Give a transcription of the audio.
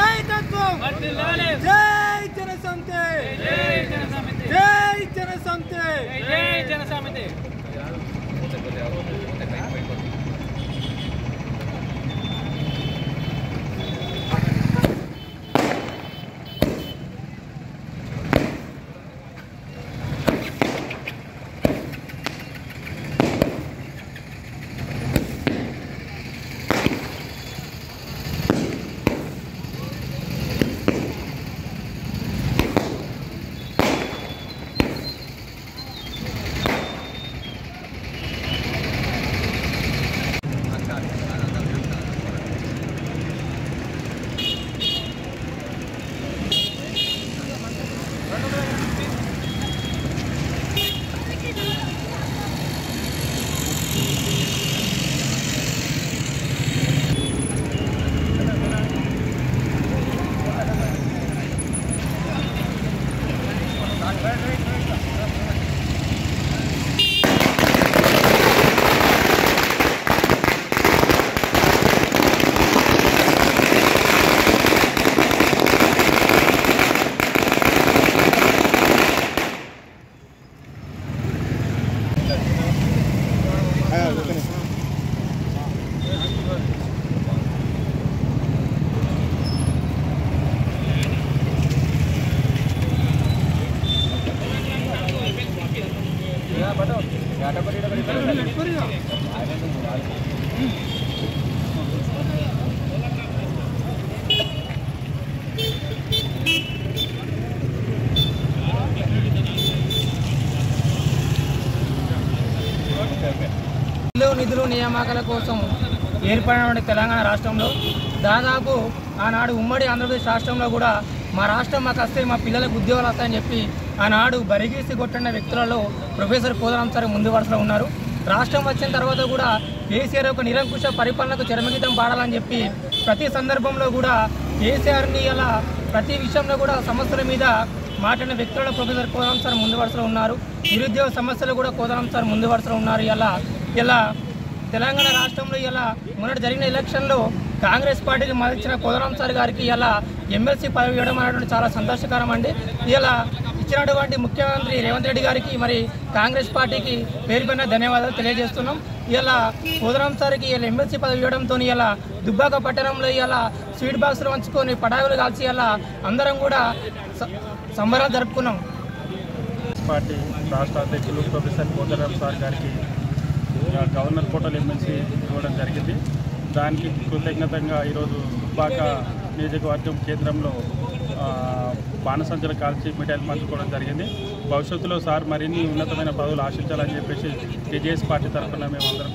నాయకత్వం జై జనసమితి జై జనసమితి జై జనసమితి నిధులు నియామకాల కోసం ఏర్పడిన తెలంగాణ రాష్ట్రంలో దాదాపు ఆనాడు ఉమ్మడి ఆంధ్రప్రదేశ్ రాష్ట్రంలో కూడా మా రాష్ట్రం మాకు వస్తే మా పిల్లలకు ఉద్యోగాలు వస్తాయని చెప్పి ఆనాడు బరిగీసి కొట్టిన వ్యక్తులలో ప్రొఫెసర్ కోదండరాం సార్ ముందు వరుసలో ఉన్నారు. రాష్ట్రం వచ్చిన తర్వాత కూడా కేసీఆర్ ఒక నిరంకుశ పరిపాలనకు చరమగీతం పాడాలని చెప్పి ప్రతి సందర్భంలో కూడా కేసీఆర్ని ఇలా ప్రతి విషయంలో కూడా సమస్యల మీద మాట్లాడిన వ్యక్తులలో ప్రొఫెసర్ కోదండరాం సార్ ముందు వరుసలో ఉన్నారు. నిరుద్యోగ సమస్యలు కూడా కోదండరాం సార్ ముందు వరుసలో ఉన్నారు. ఇలా తెలంగాణ రాష్ట్రంలో ఇలా మొన్నటి జరిగిన ఎలక్షన్లో కాంగ్రెస్ పార్టీకి మద్దతిచ్చిన కోదండరాం సార్ గారికి ఇలా ఎమ్మెల్సీ పదవి ఇవ్వడం అనేటువంటి చాలా సంతోషకరం అండి. ఇలా ఇచ్చినటువంటి ముఖ్యమంత్రి రేవంత్ రెడ్డి గారికి మరి కాంగ్రెస్ పార్టీకి పేరుపైన ధన్యవాదాలు తెలియజేస్తున్నాం. ఇలా కోదండరాం సార్కి ఇలా ఎమ్మెల్సీ పదవి ఇవ్వడంతో ఇలా దుబ్బాక పట్టణంలో ఇలా స్వీట్ బాక్సులు వంచుకొని పటాకులు కాల్చి ఇలా అందరం కూడా సంబరాలు జరుపుకున్నాం. పార్టీ రాష్ట్ర అధ్యక్షులు ప్రొఫెసర్ కోదండరాం సార్ గారికి గవర్నర్ కోటల్ ఎమ్మెల్సీ ఇవ్వడం జరిగింది. దానికి కృతజ్ఞతంగా ఈరోజు దుబ్బాక నియోజకవర్గం కేంద్రంలో బాణసంచలు కాల్చి మిఠాయిలు పంచుకోవడం జరిగింది. భవిష్యత్తులో సార్ మరిన్ని ఉన్నతమైన పదవులు ఆశించాలని చెప్పేసి టీజేఎస్ పార్టీ తరఫున మేము అందరం